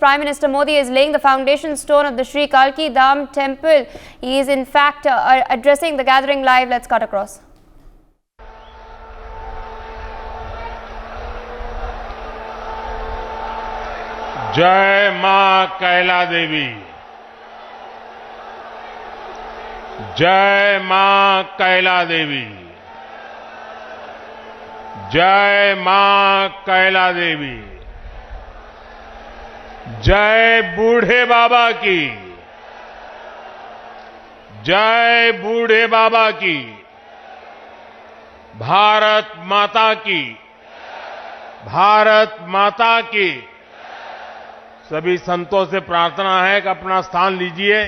Prime Minister Modi is laying the foundation stone of the Sri Kalki Dham temple. He is in fact addressing the gathering live. Let's cut across. जय मां कैला देवी, जय मां कैला देवी, जय मां कैला देवी, जय बूढ़े बाबा की, जय बूढ़े बाबा की, भारत माता की, भारत माता की। सभी संतों से प्रार्थना है कि अपना स्थान लीजिए।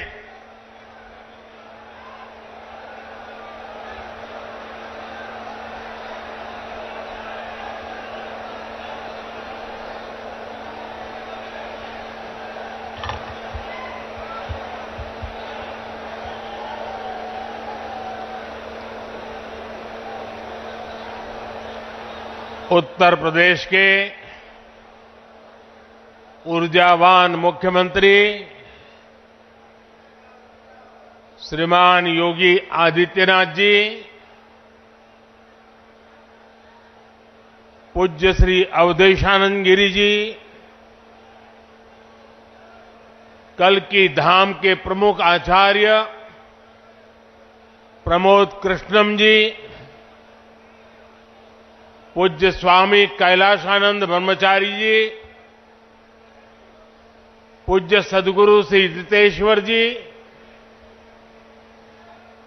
उत्तर प्रदेश के ऊर्जावान मुख्यमंत्री श्रीमान योगी आदित्यनाथ जी, पूज्य श्री अवधेशानंद गिरी जी, कल्की धाम के प्रमुख आचार्य प्रमोद कृष्णम जी, पूज्य स्वामी कैलाशानंद ब्रह्मचारी जी, पूज्य सद्गुरु श्री जितेश्वर जी,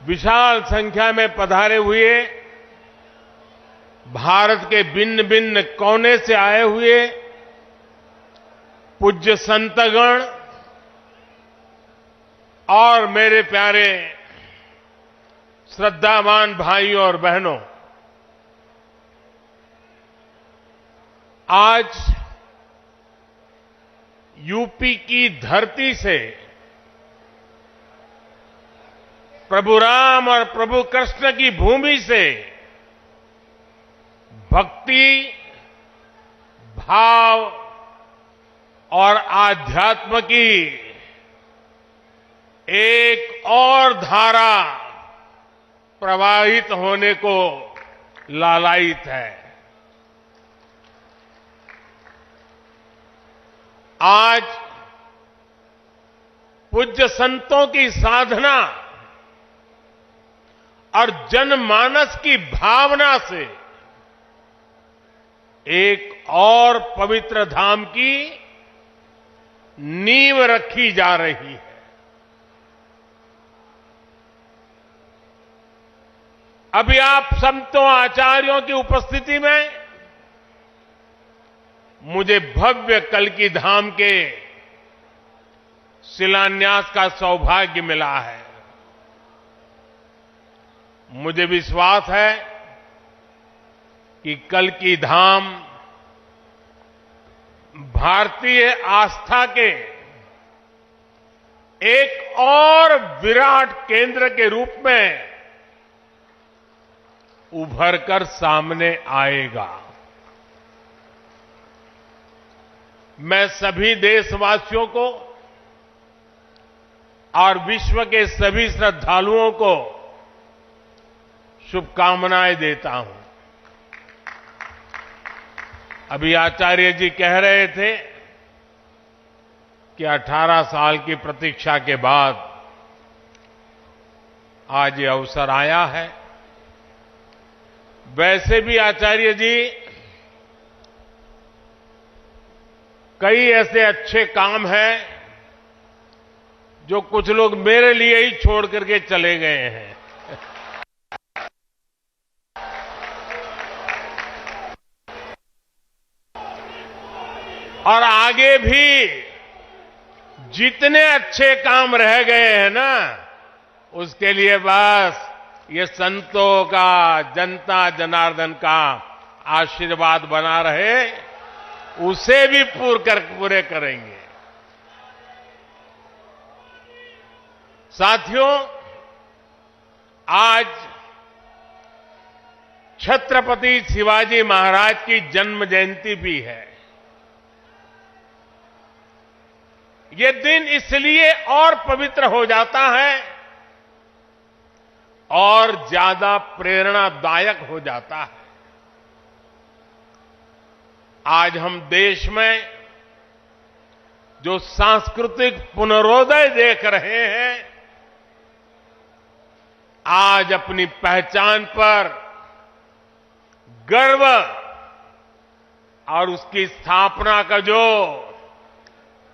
विशाल संख्या में पधारे हुए भारत के भिन्न भिन्न कोने से आए हुए पूज्य संतगण और मेरे प्यारे श्रद्धावान भाइयों और बहनों, आज यूपी की धरती से प्रभु राम और प्रभु कृष्ण की भूमि से भक्ति, भाव और आध्यात्म की एक और धारा प्रवाहित होने को लालायित है। आज पूज्य संतों की साधना और जनमानस की भावना से एक और पवित्र धाम की नींव रखी जा रही है। अभी आप संतों आचार्यों की उपस्थिति में मुझे भव्य कल्की धाम के शिलान्यास का सौभाग्य मिला है। मुझे विश्वास है कि कल्की धाम भारतीय आस्था के एक और विराट केंद्र के रूप में उभर कर सामने आएगा। मैं सभी देशवासियों को और विश्व के सभी श्रद्धालुओं को शुभकामनाएं देता हूं। अभी आचार्य जी कह रहे थे कि 18 साल की प्रतीक्षा के बाद आज ये अवसर आया है। वैसे भी आचार्य जी कई ऐसे अच्छे काम हैं जो कुछ लोग मेरे लिए ही छोड़ करके चले गए हैं। और आगे भी जितने अच्छे काम रह गए हैं ना, उसके लिए बस ये संतों का, जनता जनार्दन का आशीर्वाद बना रहे, उसे भी पूरे करेंगे। साथियों, आज छत्रपति शिवाजी महाराज की जन्म जयंती भी है। ये दिन इसलिए और पवित्र हो जाता है और ज्यादा प्रेरणादायक हो जाता है। आज हम देश में जो सांस्कृतिक पुनरोदय देख रहे हैं, आज अपनी पहचान पर गर्व और उसकी स्थापना का जो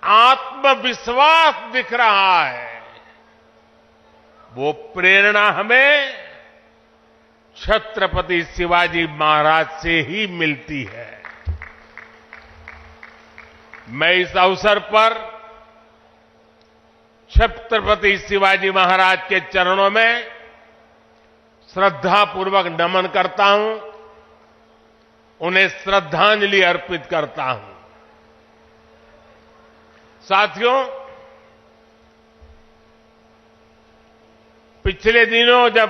आत्मविश्वास दिख रहा है, वो प्रेरणा हमें छत्रपति शिवाजी महाराज से ही मिलती है। मैं इस अवसर पर छत्रपति शिवाजी महाराज के चरणों में श्रद्धापूर्वक नमन करता हूं, उन्हें श्रद्धांजलि अर्पित करता हूं। साथियों, पिछले दिनों जब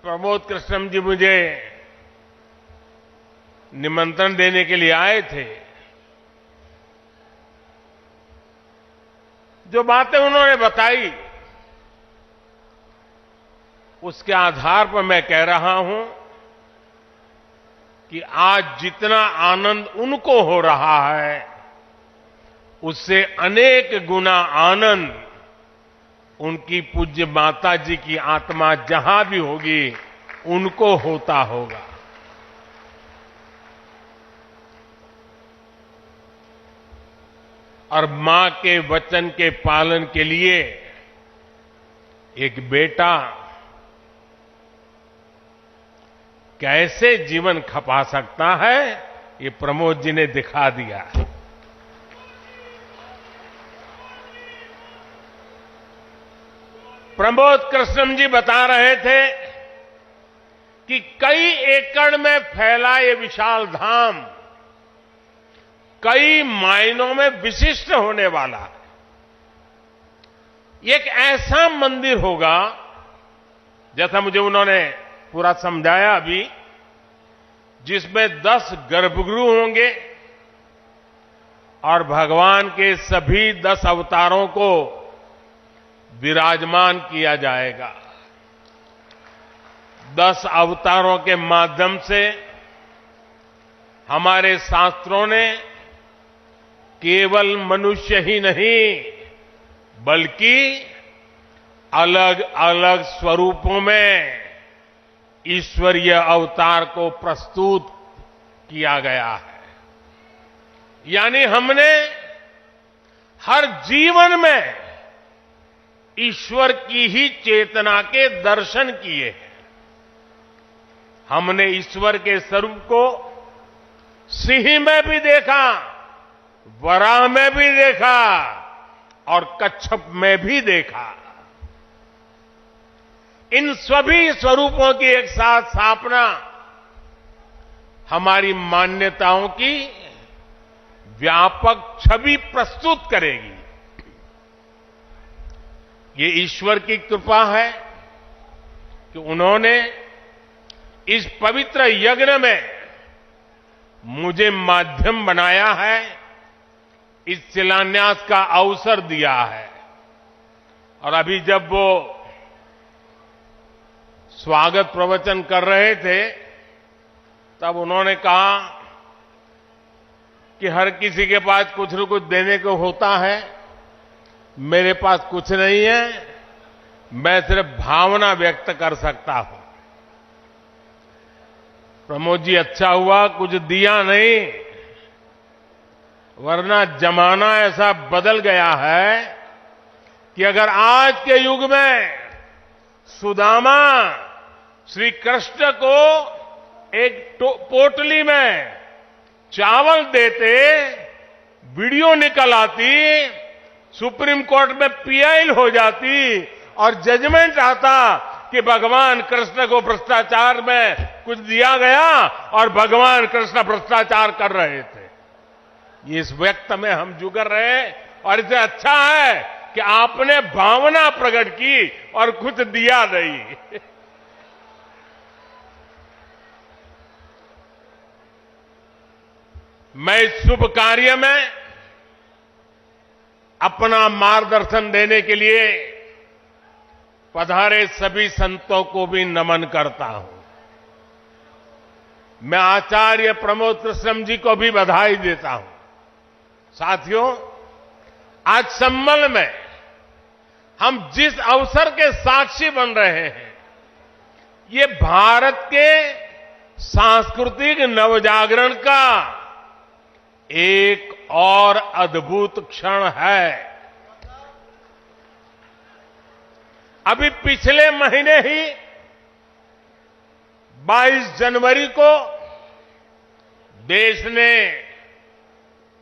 प्रमोद कृष्णम जी मुझे निमंत्रण देने के लिए आए थे, जो बातें उन्होंने बताई उसके आधार पर मैं कह रहा हूं कि आज जितना आनंद उनको हो रहा है, उससे अनेक गुना आनंद उनकी पूज्य माता जी की आत्मा जहां भी होगी उनको होता होगा। और मां के वचन के पालन के लिए एक बेटा कैसे जीवन खपा सकता है, ये प्रमोद जी ने दिखा दिया। प्रमोद कृष्णम जी बता रहे थे कि कई एकड़ में फैला ये विशाल धाम कई मायनों में विशिष्ट होने वाला है। एक ऐसा मंदिर होगा, जैसा मुझे उन्होंने पूरा समझाया अभी, जिसमें 10 गर्भगृह होंगे और भगवान के सभी 10 अवतारों को विराजमान किया जाएगा। 10 अवतारों के माध्यम से हमारे शास्त्रों ने केवल मनुष्य ही नहीं बल्कि अलग अलग स्वरूपों में ईश्वरीय अवतार को प्रस्तुत किया गया है। यानी हमने हर जीवन में ईश्वर की ही चेतना के दर्शन किए हैं। हमने ईश्वर के स्वरूप को सिंह में भी देखा, वराह में भी देखा और कच्छप में भी देखा। इन सभी स्वरूपों की एक साथ स्थापना हमारी मान्यताओं की व्यापक छवि प्रस्तुत करेगी। ये ईश्वर की कृपा है कि उन्होंने इस पवित्र यज्ञ में मुझे माध्यम बनाया है, इस शिलान्यास का अवसर दिया है। और अभी जब वो स्वागत प्रवचन कर रहे थे, तब उन्होंने कहा कि हर किसी के पास कुछ न कुछ देने को होता है, मेरे पास कुछ नहीं है, मैं सिर्फ भावना व्यक्त कर सकता हूं। प्रमोद जी, अच्छा हुआ कुछ दिया नहीं, वरना जमाना ऐसा बदल गया है कि अगर आज के युग में सुदामा श्री कृष्ण को एक पोटली में चावल देते, वीडियो निकल आती, सुप्रीम कोर्ट में पीआई हो जाती और जजमेंट आता कि भगवान कृष्ण को भ्रष्टाचार में कुछ दिया गया और भगवान कृष्ण भ्रष्टाचार कर रहे थे। इस व्यक्त में हम जुगर रहे और इसे अच्छा है कि आपने भावना प्रकट की और कुछ दिया नहीं। मैं इस शुभ कार्य में अपना मार्गदर्शन देने के लिए पधारे सभी संतों को भी नमन करता हूं। मैं आचार्य प्रमोद कृष्णम जी को भी बधाई देता हूं। साथियों, आज संबल में हम जिस अवसर के साक्षी बन रहे हैं, ये भारत के सांस्कृतिक नवजागरण का एक और अद्भुत क्षण है। अभी पिछले महीने ही 22 जनवरी को देश ने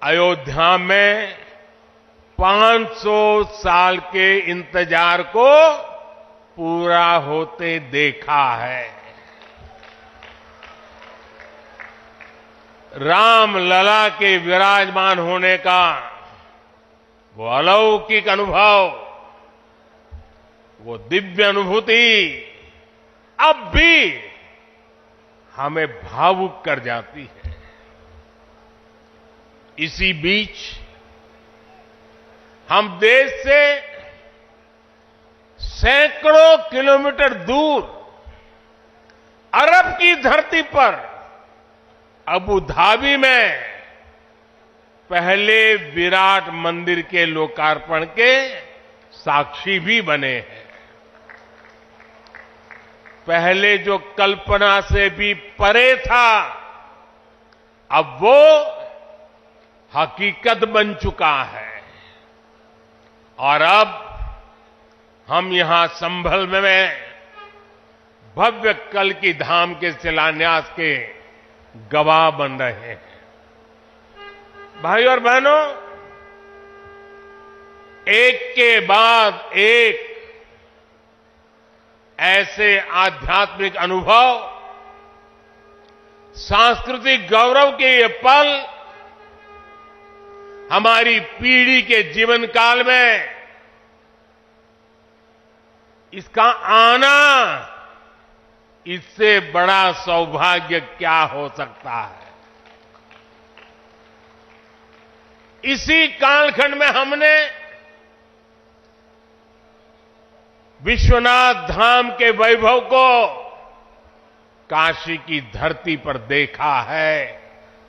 अयोध्या में 500 साल के इंतजार को पूरा होते देखा है। राम लला के विराजमान होने का वो अलौकिक अनुभव, वो दिव्य अनुभूति अब भी हमें भावुक कर जाती है। इसी बीच हम देश से सैकड़ों किलोमीटर दूर अरब की धरती पर अबू धाबी में पहले विराट मंदिर के लोकार्पण के साक्षी भी बने हैं। पहले जो कल्पना से भी परे था, अब वो हकीकत बन चुका है। और अब हम यहां संभल में भव्य कल की धाम के शिलान्यास के गवाह बन रहे हैं। भाई और बहनों, एक के बाद एक ऐसे आध्यात्मिक अनुभव, सांस्कृतिक गौरव के ये पल हमारी पीढ़ी के जीवन काल में इसका आना, इससे बड़ा सौभाग्य क्या हो सकता है। इसी कालखंड में हमने विश्वनाथ धाम के वैभव को काशी की धरती पर देखा है,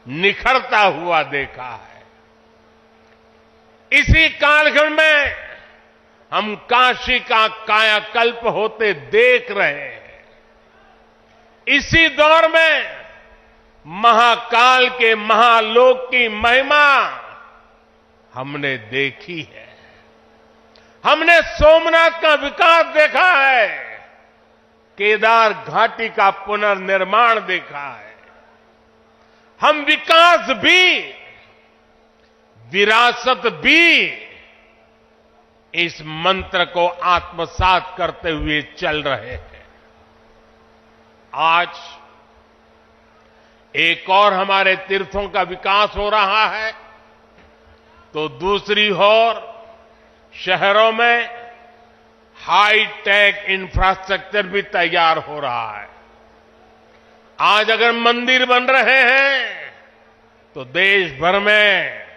निखरता हुआ देखा है। इसी कालखंड में हम काशी का कायाकल्प होते देख रहे हैं। इसी दौर में महाकाल के महालोक की महिमा हमने देखी है। हमने सोमनाथ का विकास देखा है, केदार घाटी का पुनर्निर्माण देखा है। हम विकास भी, विरासत भी, इस मंत्र को आत्मसात करते हुए चल रहे हैं। आज एक और हमारे तीर्थों का विकास हो रहा है, तो दूसरी ओर शहरों में हाई टेक इंफ्रास्ट्रक्चर भी तैयार हो रहा है। आज अगर मंदिर बन रहे हैं, तो देश भर में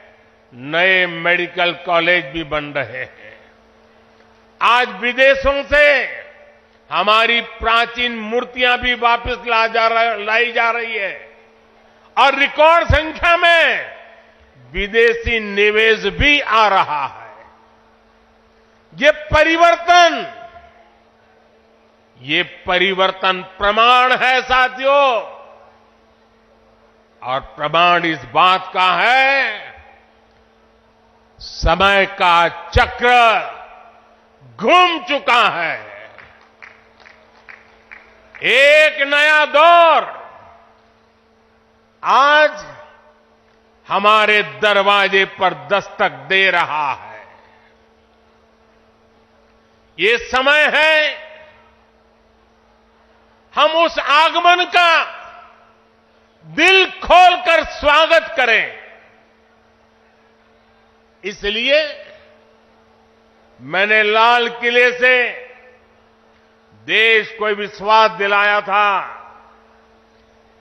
नए मेडिकल कॉलेज भी बन रहे हैं। आज विदेशों से हमारी प्राचीन मूर्तियां भी वापस लाई जा रही है और रिकॉर्ड संख्या में विदेशी निवेश भी आ रहा है। ये परिवर्तन प्रमाण है साथियों, और प्रमाण इस बात का है, समय का चक्र घूम चुका है। एक नया दौर आज हमारे दरवाजे पर दस्तक दे रहा है। ये समय है हम उस आगमन का दिल खोलकर स्वागत करें। इसलिए मैंने लाल किले से देश को विश्वास दिलाया था,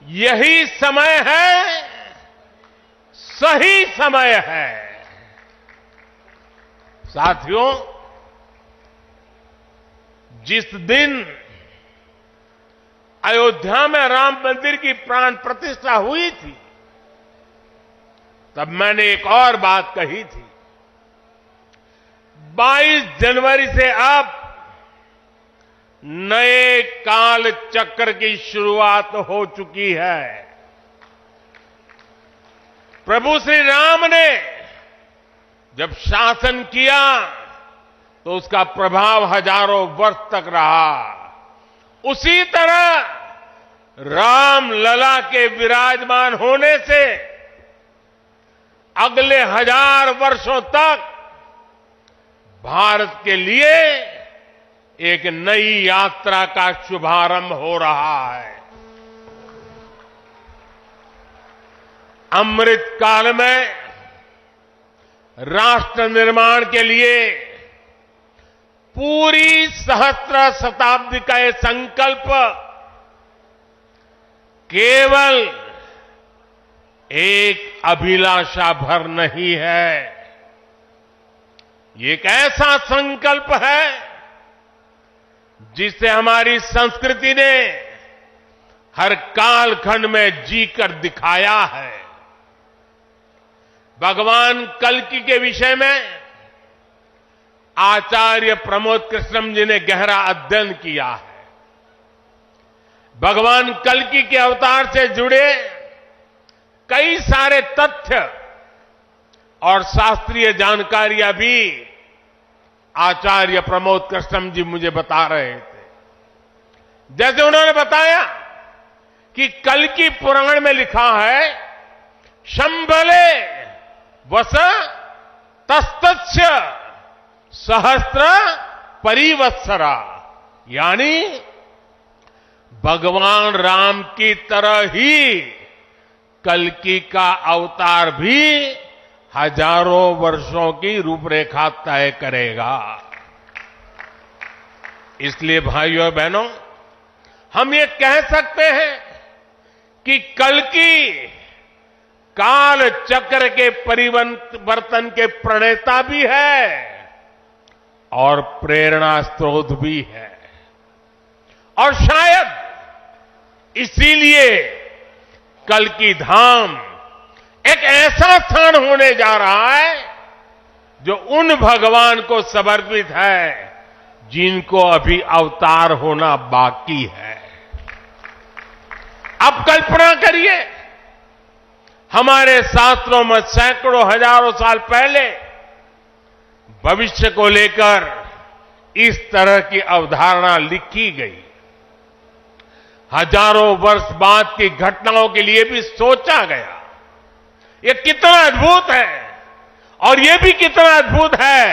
यही समय है, सही समय है। साथियों, जिस दिन अयोध्या में राम मंदिर की प्राण प्रतिष्ठा हुई थी, तब मैंने एक और बात कही थी। 22 जनवरी से अब नए काल चक्र की शुरुआत हो चुकी है। प्रभु श्री राम ने जब शासन किया तो उसका प्रभाव हजारों वर्ष तक रहा। उसी तरह राम लला के विराजमान होने से अगले 1000 वर्षों तक भारत के लिए एक नई यात्रा का शुभारंभ हो रहा है। अमृत काल में राष्ट्र निर्माण के लिए पूरी सहस्त्र शताब्दी का ये संकल्प केवल एक अभिलाषा भर नहीं है, ये एक ऐसा संकल्प है जिसे हमारी संस्कृति ने हर कालखंड में जीकर दिखाया है। भगवान कल्कि के विषय में आचार्य प्रमोद कृष्णम जी ने गहरा अध्ययन किया है। भगवान कल्कि के अवतार से जुड़े कई सारे तथ्य और शास्त्रीय जानकारियां भी आचार्य प्रमोद कृष्णम जी मुझे बता रहे थे। जैसे उन्होंने बताया कि कल्कि पुराण में लिखा है, शंभले वस तस्तस्य सहस्त्र परिवत्सरा, यानी भगवान राम की तरह ही कल्कि का अवतार भी हजारों वर्षों की रूपरेखा तय करेगा। इसलिए भाइयों और बहनों, हम ये कह सकते हैं कि कल्कि काल चक्र के परिवर्तन के प्रणेता भी है और प्रेरणा स्रोत भी है। और शायद इसीलिए कल्कि धाम एक ऐसा स्थान होने जा रहा है जो उन भगवान को समर्पित है जिनको अभी अवतार होना बाकी है। अब कल्पना करिए, हमारे शास्त्रों में सैकड़ों हजारों साल पहले भविष्य को लेकर इस तरह की अवधारणा लिखी गई। हजारों वर्ष बाद की घटनाओं के लिए भी सोचा गया। ये कितना अद्भुत है, और ये भी कितना अद्भुत है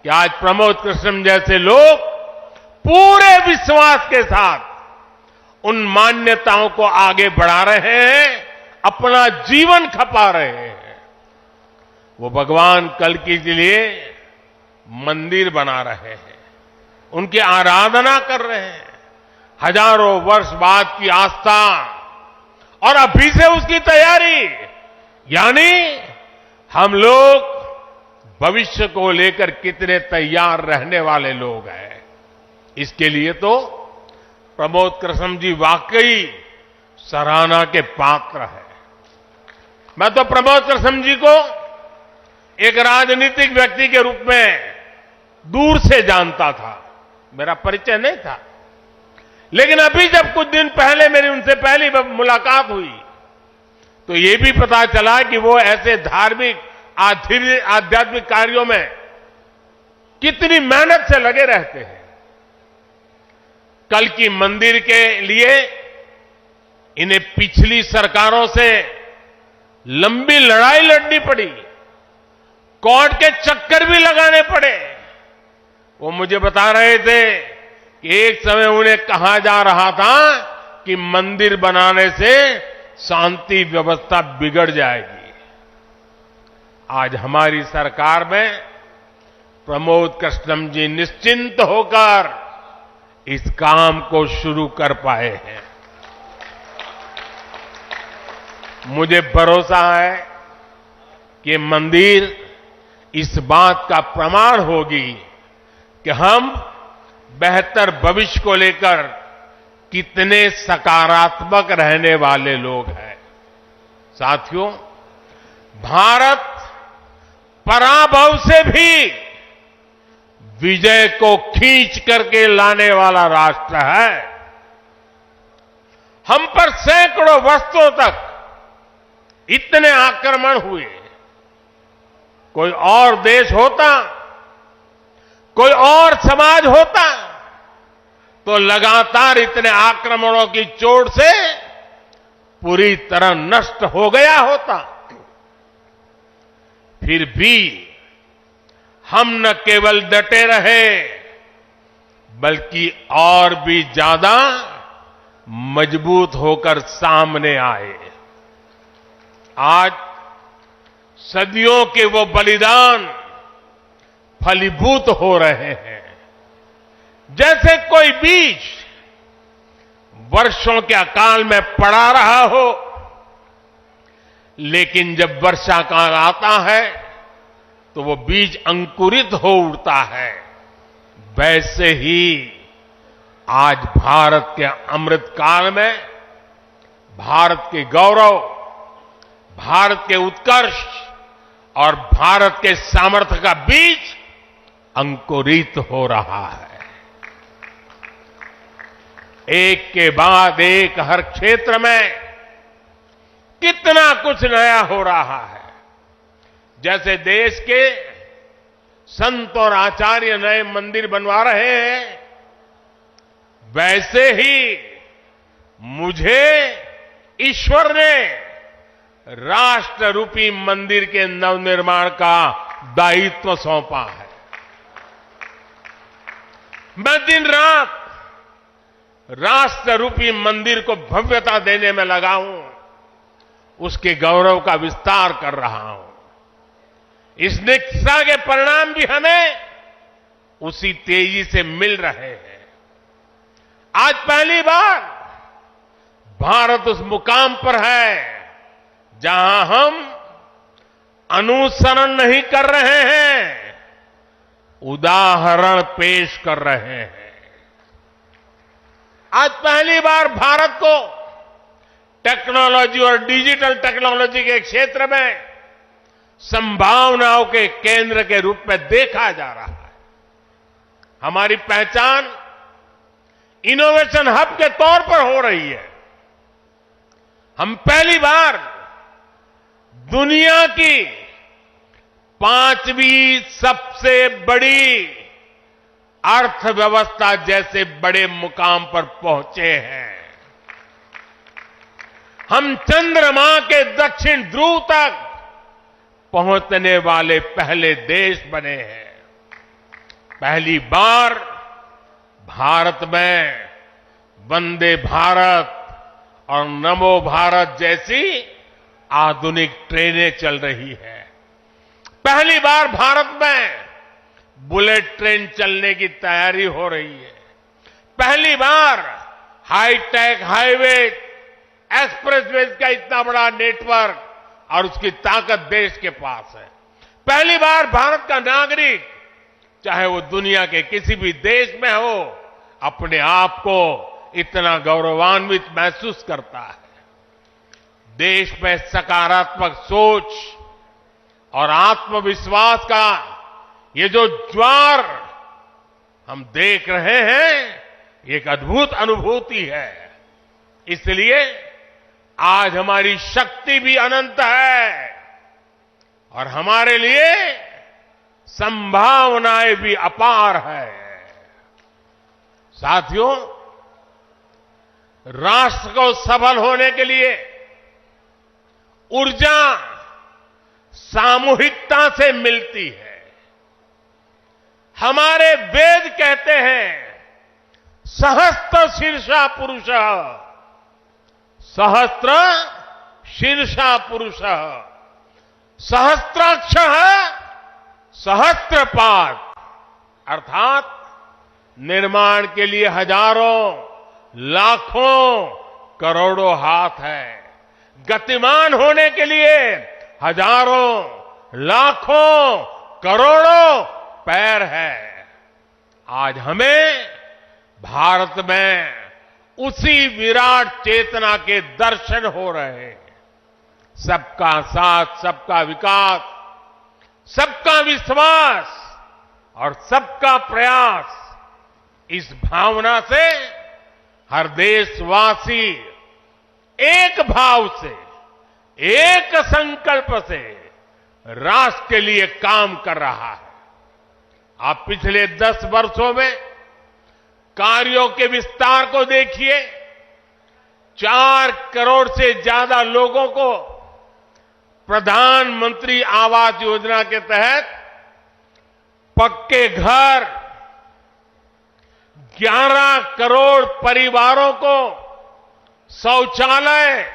कि आज प्रमोद कृष्णम जैसे लोग पूरे विश्वास के साथ उन मान्यताओं को आगे बढ़ा रहे हैं, अपना जीवन खपा रहे हैं। वो भगवान कल्कि के लिए मंदिर बना रहे हैं, उनकी आराधना कर रहे हैं। हजारों वर्ष बाद की आस्था और अभी से उसकी तैयारी, यानी हम लोग भविष्य को लेकर कितने तैयार रहने वाले लोग हैं। इसके लिए तो प्रमोद कृष्णम जी वाकई सराहना के पात्र हैं। मैं तो प्रमोद कृष्णम जी को एक राजनीतिक व्यक्ति के रूप में दूर से जानता था, मेरा परिचय नहीं था। लेकिन अभी जब कुछ दिन पहले मेरी उनसे पहली मुलाकात हुई तो ये भी पता चला कि वो ऐसे धार्मिक आध्यात्मिक कार्यों में कितनी मेहनत से लगे रहते हैं। कल्कि मंदिर के लिए इन्हें पिछली सरकारों से लंबी लड़ाई लड़नी पड़ी, कोर्ट के चक्कर भी लगाने पड़े। वो मुझे बता रहे थे कि एक समय उन्हें कहा जा रहा था कि मंदिर बनाने से शांति व्यवस्था बिगड़ जाएगी। आज हमारी सरकार में प्रमोद कृष्णम जी निश्चिंत होकर इस काम को शुरू कर पाए हैं। मुझे भरोसा है कि मंदिर इस बात का प्रमाण होगी कि हम बेहतर भविष्य को लेकर कितने सकारात्मक रहने वाले लोग हैं। साथियों, भारत पराभव से भी विजय को खींच करके लाने वाला राष्ट्र है। हम पर सैकड़ों वर्षों तक इतने आक्रमण हुए, कोई और देश होता, कोई और समाज होता तो लगातार इतने आक्रमणों की चोट से पूरी तरह नष्ट हो गया होता। फिर भी हम न केवल डटे रहे, बल्कि और भी ज्यादा मजबूत होकर सामने आए। आज सदियों के वो बलिदान फलीभूत हो रहे हैं। जैसे कोई बीज वर्षों के अकाल में पड़ा रहा हो, लेकिन जब वर्षा काल आता है तो वो बीज अंकुरित हो उठता है। वैसे ही आज भारत के अमृत काल में भारत के गौरव, भारत के उत्कर्ष और भारत के सामर्थ्य का बीज अंकुरित हो रहा है। एक के बाद एक हर क्षेत्र में कितना कुछ नया हो रहा है। जैसे देश के संत और आचार्य नए मंदिर बनवा रहे हैं, वैसे ही मुझे ईश्वर ने राष्ट्र रूपी मंदिर के नवनिर्माण का दायित्व सौंपा है। मैं दिन रात राष्ट्र रूपी मंदिर को भव्यता देने में लगा हूं, उसके गौरव का विस्तार कर रहा हूं। इस निष्ठा के परिणाम भी हमें उसी तेजी से मिल रहे हैं। आज पहली बार भारत उस मुकाम पर है जहां हम अनुसरण नहीं कर रहे हैं, उदाहरण पेश कर रहे हैं। आज पहली बार भारत को टेक्नोलॉजी और डिजिटल टेक्नोलॉजी के क्षेत्र में संभावनाओं के केंद्र के रूप में देखा जा रहा है। हमारी पहचान इनोवेशन हब के तौर पर हो रही है। हम पहली बार दुनिया की 5वीं सबसे बड़ी अर्थव्यवस्था जैसे बड़े मुकाम पर पहुंचे हैं। हम चंद्रमा के दक्षिण ध्रुव तक पहुंचने वाले पहले देश बने हैं। पहली बार भारत में वंदे भारत और नमो भारत जैसी आधुनिक ट्रेनें चल रही है। पहली बार भारत में बुलेट ट्रेन चलने की तैयारी हो रही है। पहली बार हाईटेक हाईवे, एक्सप्रेसवेज का इतना बड़ा नेटवर्क और उसकी ताकत देश के पास है। पहली बार भारत का नागरिक, चाहे वो दुनिया के किसी भी देश में हो, अपने आप को इतना गौरवान्वित महसूस करता है। देश में सकारात्मक सोच और आत्मविश्वास का ये जो ज्वार हम देख रहे हैं, एक अद्भुत अनुभूति है। इसलिए आज हमारी शक्ति भी अनंत है और हमारे लिए संभावनाएं भी अपार है। साथियों, राष्ट्र को सफल होने के लिए ऊर्जा सामूहिकता से मिलती है। हमारे वेद कहते हैं, सहस्त्र शीर्षा पुरुष, सहस्त्र शीर्षा पुरुष, सहस्त्राक्ष सहस्त्रपाद, अर्थात निर्माण के लिए हजारों, लाखों, करोड़ों हाथ है। गतिमान होने के लिए हजारों, लाखों, करोड़ों पैर है। आज हमें भारत में उसी विराट चेतना के दर्शन हो रहे हैं। सबका साथ, सबका विकास, सबका विश्वास और सबका प्रयास, इस भावना से हर देशवासी एक भाव से, एक संकल्प से राष्ट्र के लिए काम कर रहा है। आप पिछले 10 वर्षों में कार्यों के विस्तार को देखिए। 4 करोड़ से ज्यादा लोगों को प्रधानमंत्री आवास योजना के तहत पक्के घर, 11 करोड़ परिवारों को शौचालय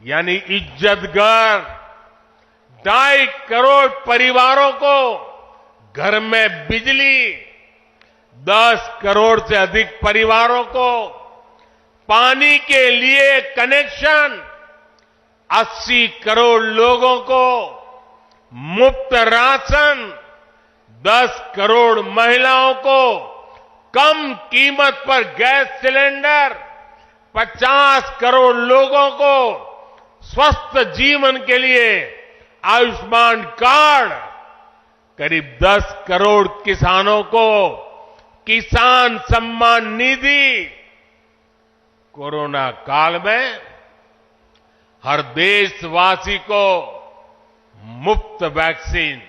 यानी इज्जत घर, 2.5 करोड़ परिवारों को घर में बिजली, 10 करोड़ से अधिक परिवारों को पानी के लिए कनेक्शन, 80 करोड़ लोगों को मुफ्त राशन, 10 करोड़ महिलाओं को कम कीमत पर गैस सिलेंडर, 50 करोड़ लोगों को स्वस्थ जीवन के लिए आयुष्मान कार्ड, करीब 10 करोड़ किसानों को किसान सम्मान निधि। कोरोना काल में हर देशवासी को मुफ्त वैक्सीन,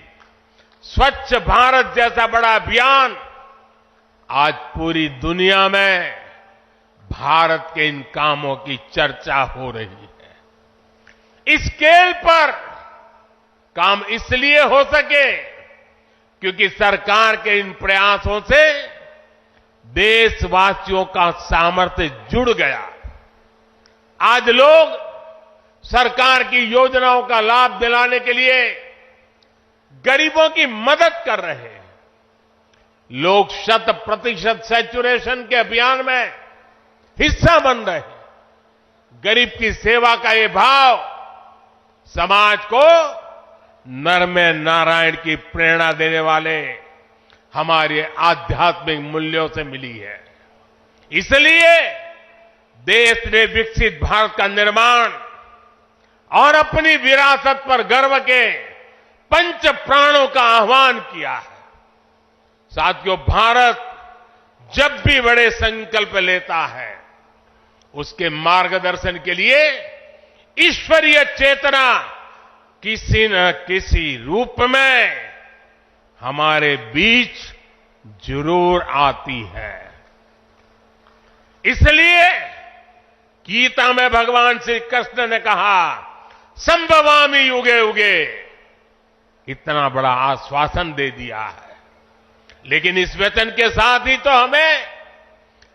स्वच्छ भारत जैसा बड़ा अभियान, आज पूरी दुनिया में भारत के इन कामों की चर्चा हो रही है। इस स्केल पर काम इसलिए हो सके क्योंकि सरकार के इन प्रयासों से देशवासियों का सामर्थ्य जुड़ गया। आज लोग सरकार की योजनाओं का लाभ दिलाने के लिए गरीबों की मदद कर रहे हैं। लोग 100% सैचुरेशन के अभियान में हिस्सा बन रहे हैं। गरीब की सेवा का ये भाव समाज को नर में नारायण की प्रेरणा देने वाले हमारे आध्यात्मिक मूल्यों से मिली है। इसलिए देश ने विकसित भारत का निर्माण और अपनी विरासत पर गर्व के 5 प्राणों का आह्वान किया है। साथियों, भारत जब भी बड़े संकल्प लेता है, उसके मार्गदर्शन के लिए ईश्वरीय चेतना किसी न किसी रूप में हमारे बीच जरूर आती है। इसलिए गीता में भगवान श्री कृष्ण ने कहा, संभवामि युगे युगे, इतना बड़ा आश्वासन दे दिया है। लेकिन इस वचन के साथ ही तो हमें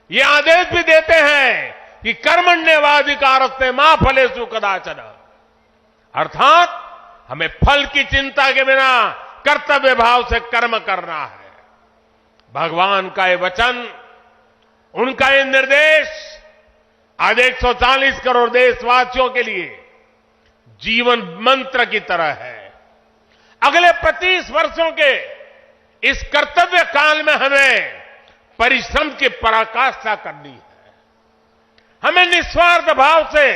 ये आदेश भी देते हैं कि कर्मण्येवाधिकारस्ते मा फलेषु कदाचन, अर्थात हमें फल की चिंता के बिना कर्तव्य भाव से कर्म करना है। भगवान का ये वचन, उनका ये निर्देश आज 140 करोड़ देशवासियों के लिए जीवन मंत्र की तरह है। अगले 25 वर्षों के इस कर्तव्य काल में हमें परिश्रम की पराकाष्ठा करनी है। हमें निस्वार्थ भाव से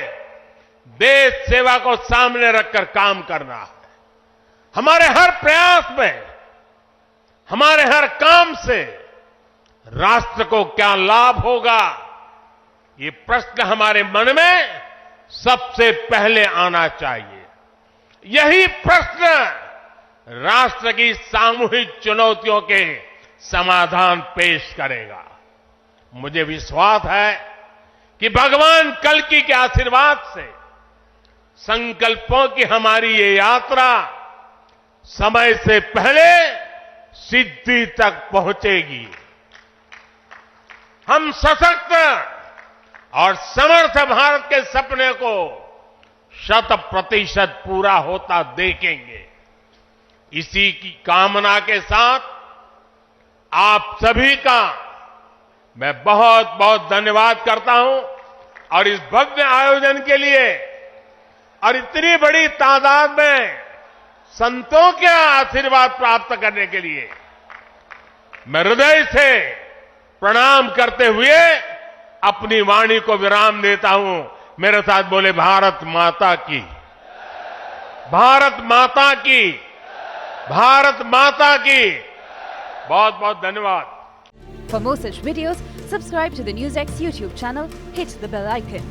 देश सेवा को सामने रखकर काम करना है। हमारे हर प्रयास में, हमारे हर काम से राष्ट्र को क्या लाभ होगा, ये प्रश्न हमारे मन में सबसे पहले आना चाहिए। यही प्रश्न राष्ट्र की सामूहिक चुनौतियों के समाधान पेश करेगा। मुझे विश्वास है कि भगवान कल्कि के आशीर्वाद से संकल्पों की हमारी ये यात्रा समय से पहले सिद्धि तक पहुंचेगी। हम सशक्त और समर्थ भारत के सपने को 100% पूरा होता देखेंगे। इसी की कामना के साथ आप सभी का मैं बहुत बहुत धन्यवाद करता हूं और इस भव्य आयोजन के लिए और इतनी बड़ी तादाद में संतों के आशीर्वाद प्राप्त करने के लिए मैं हृदय से प्रणाम करते हुए अपनी वाणी को विराम देता हूं। मेरे साथ बोले भारत माता की, भारत माता की, भारत माता की। बहुत बहुत धन्यवाद। For more such videos, subscribe to the NewsX YouTube channel, hit the bell icon.